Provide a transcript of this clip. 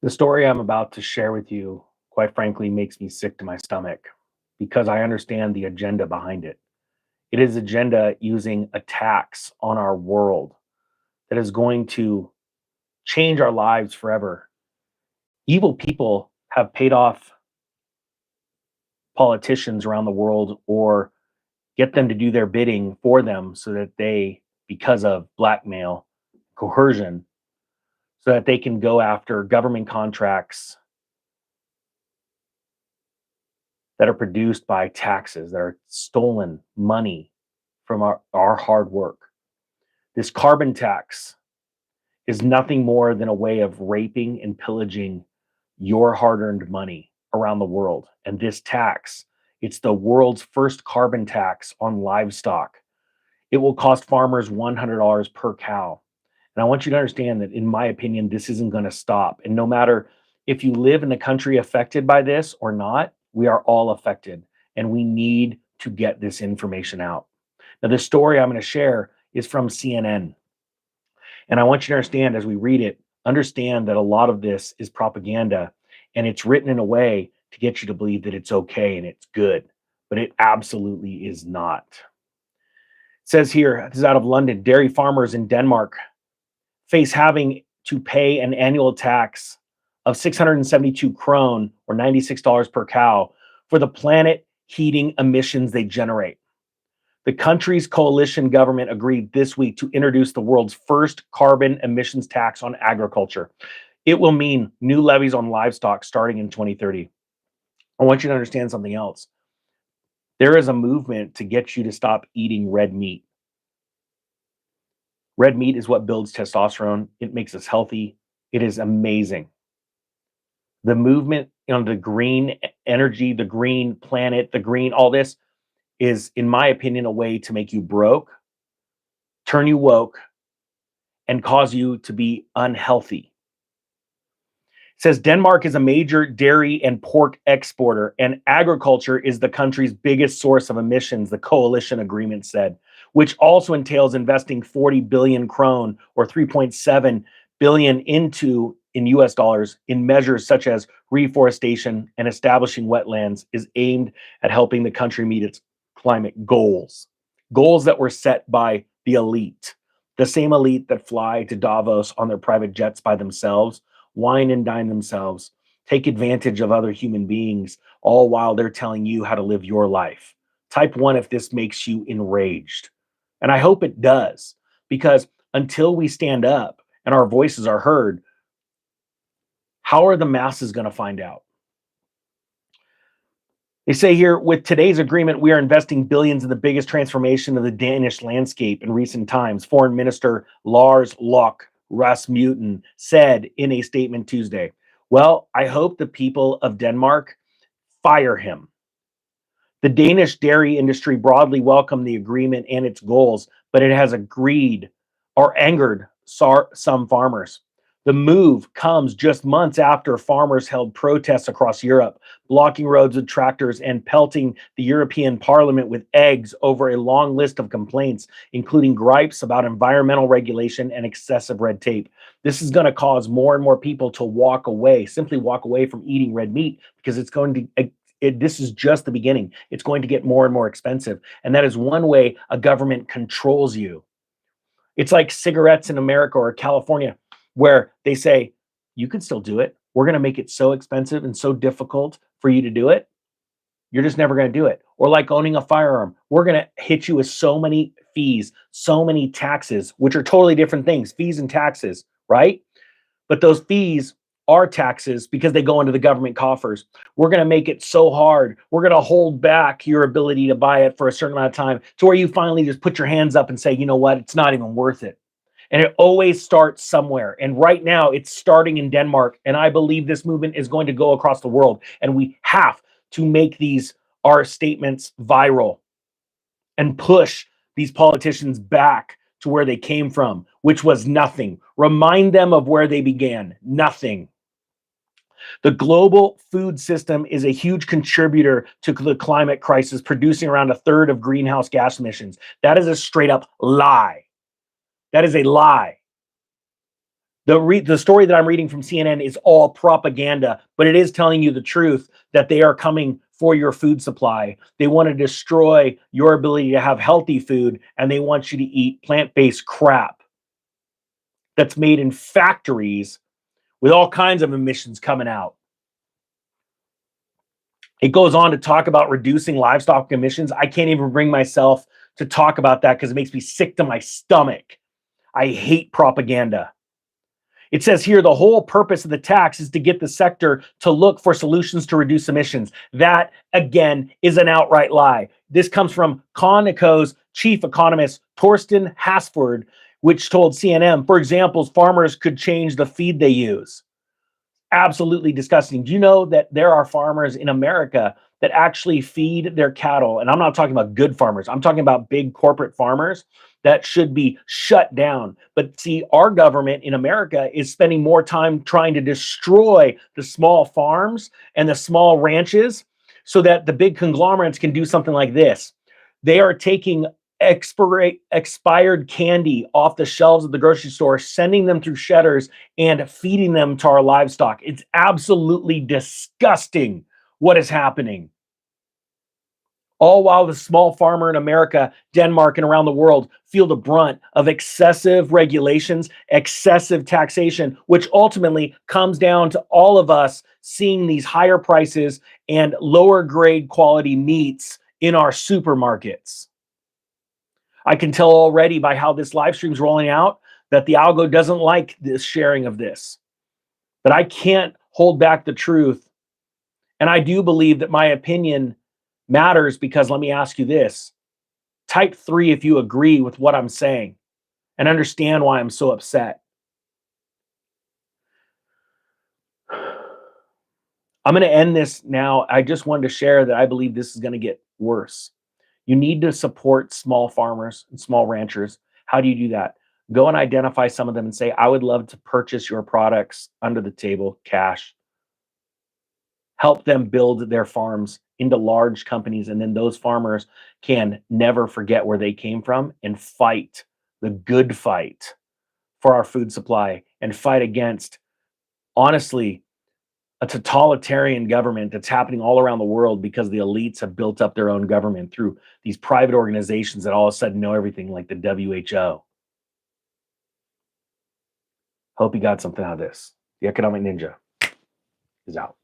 The story I'm about to share with you, quite frankly, makes me sick to my stomach because I understand the agenda behind it. It is agenda using attacks on our world that is going to change our lives forever. Evil people have paid off politicians around the world or get them to do their bidding for them so that they, because of blackmail, coercion, so that they can go after government contracts that are produced by taxes, that are stolen money from our hard work. This carbon tax is nothing more than a way of raping and pillaging your hard earned money around the world. And this tax, it's the world's first carbon tax on livestock. It will cost farmers $100 per cow. And I want you to understand that, in my opinion, this isn't going to stop. And no matter if you live in the country affected by this or not, we are all affected. And we need to get this information out. Now, the story I'm going to share is from CNN. And I want you to understand as we read it, understand that a lot of this is propaganda and it's written in a way to get you to believe that it's okay and it's good, but it absolutely is not. It says here, this is out of London, dairy farmers in Denmark face having to pay an annual tax of 672 krone or $96 per cow for the planet heating emissions they generate. The country's coalition government agreed this week to introduce the world's first carbon emissions tax on agriculture. It will mean new levies on livestock starting in 2030. I want you to understand something else. There is a movement to get you to stop eating red meat. Red meat is what builds testosterone. It makes us healthy. It is amazing. The movement on the green energy, the green planet, the green, all this is, in my opinion, a way to make you broke, turn you woke, and cause you to be unhealthy. It says Denmark is a major dairy and pork exporter, and agriculture is the country's biggest source of emissions, the coalition agreement said, which also entails investing 40 billion krone or 3.7 billion in US dollars in measures such as reforestation and establishing wetlands is aimed at helping the country meet its climate goals. Goals that were set by the elite, the same elite that fly to Davos on their private jets by themselves, wine and dine themselves, take advantage of other human beings, all while they're telling you how to live your life. Type one if this makes you enraged. And I hope it does, because until we stand up and our voices are heard, how are the masses going to find out? They say here, with today's agreement, we are investing billions in the biggest transformation of the Danish landscape in recent times, Foreign Minister Lars Løkke Rasmussen said in a statement Tuesday. Well, I hope the people of Denmark fire him. The Danish dairy industry broadly welcomed the agreement and its goals, but it has angered some farmers. The move comes just months after farmers held protests across Europe, blocking roads with tractors and pelting the European Parliament with eggs over a long list of complaints, including gripes about environmental regulation and excessive red tape. This is going to cause more and more people to simply walk away from eating red meat, because it's going to this is just the beginning. It's going to get more and more expensive. And that is one way a government controls you. It's like cigarettes in America or California, where they say, you can still do it. We're going to make it so expensive and so difficult for you to do it. You're just never going to do it. Or like owning a firearm. We're going to hit you with so many fees, so many taxes, which are totally different things, fees and taxes, right? But those fees are taxes because they go into the government coffers. We're going to make it so hard. We're going to hold back your ability to buy it for a certain amount of time to where you finally just put your hands up and say, you know what, it's not even worth it. And it always starts somewhere. And right now it's starting in Denmark. And I believe this movement is going to go across the world. And we have to make our statements viral and push these politicians back to where they came from, which was nothing. Remind them of where they began. Nothing. The global food system is a huge contributor to the climate crisis, producing around a third of greenhouse gas emissions. That is a straight up lie. That is a lie. The story that I'm reading from CNN is all propaganda, but it is telling you the truth that they are coming for your food supply. They want to destroy your ability to have healthy food, and they want you to eat plant-based crap that's made in factories with all kinds of emissions coming out. It goes on to talk about reducing livestock emissions. I can't even bring myself to talk about that because it makes me sick to my stomach. I hate propaganda. It says here the whole purpose of the tax is to get the sector to look for solutions to reduce emissions. That, again, is an outright lie. This comes from Conoco's chief economist, Torsten Hasford, which told CNN, for example, farmers could change the feed they use. Absolutely disgusting. Do you know that there are farmers in America that actually feed their cattle? And I'm not talking about good farmers. I'm talking about big corporate farmers that should be shut down. But see, our government in America is spending more time trying to destroy the small farms and the small ranches so that the big conglomerates can do something like this. They are taking expired candy off the shelves of the grocery store, sending them through shedders and feeding them to our livestock. It's absolutely disgusting what is happening. All while the small farmer in America, Denmark, and around the world feel the brunt of excessive regulations, excessive taxation, which ultimately comes down to all of us seeing these higher prices and lower grade quality meats in our supermarkets. I can tell already by how this live stream is rolling out that the algo doesn't like this sharing of this, that I can't hold back the truth. And I do believe that my opinion matters because let me ask you this. Type 3 if you agree with what I'm saying and understand why I'm so upset. I'm going to end this now. I just wanted to share that I believe this is going to get worse. You need to support small farmers and small ranchers. How do you do that? Go and identify some of them and say, I would love to purchase your products under the table, cash. Help them build their farms into large companies. And then those farmers can never forget where they came from and fight the good fight for our food supply and fight against, honestly, a totalitarian government that's happening all around the world because the elites have built up their own government through these private organizations that all of a sudden know everything, like the WHO. Hope you got something out of this. The Economic Ninja is out.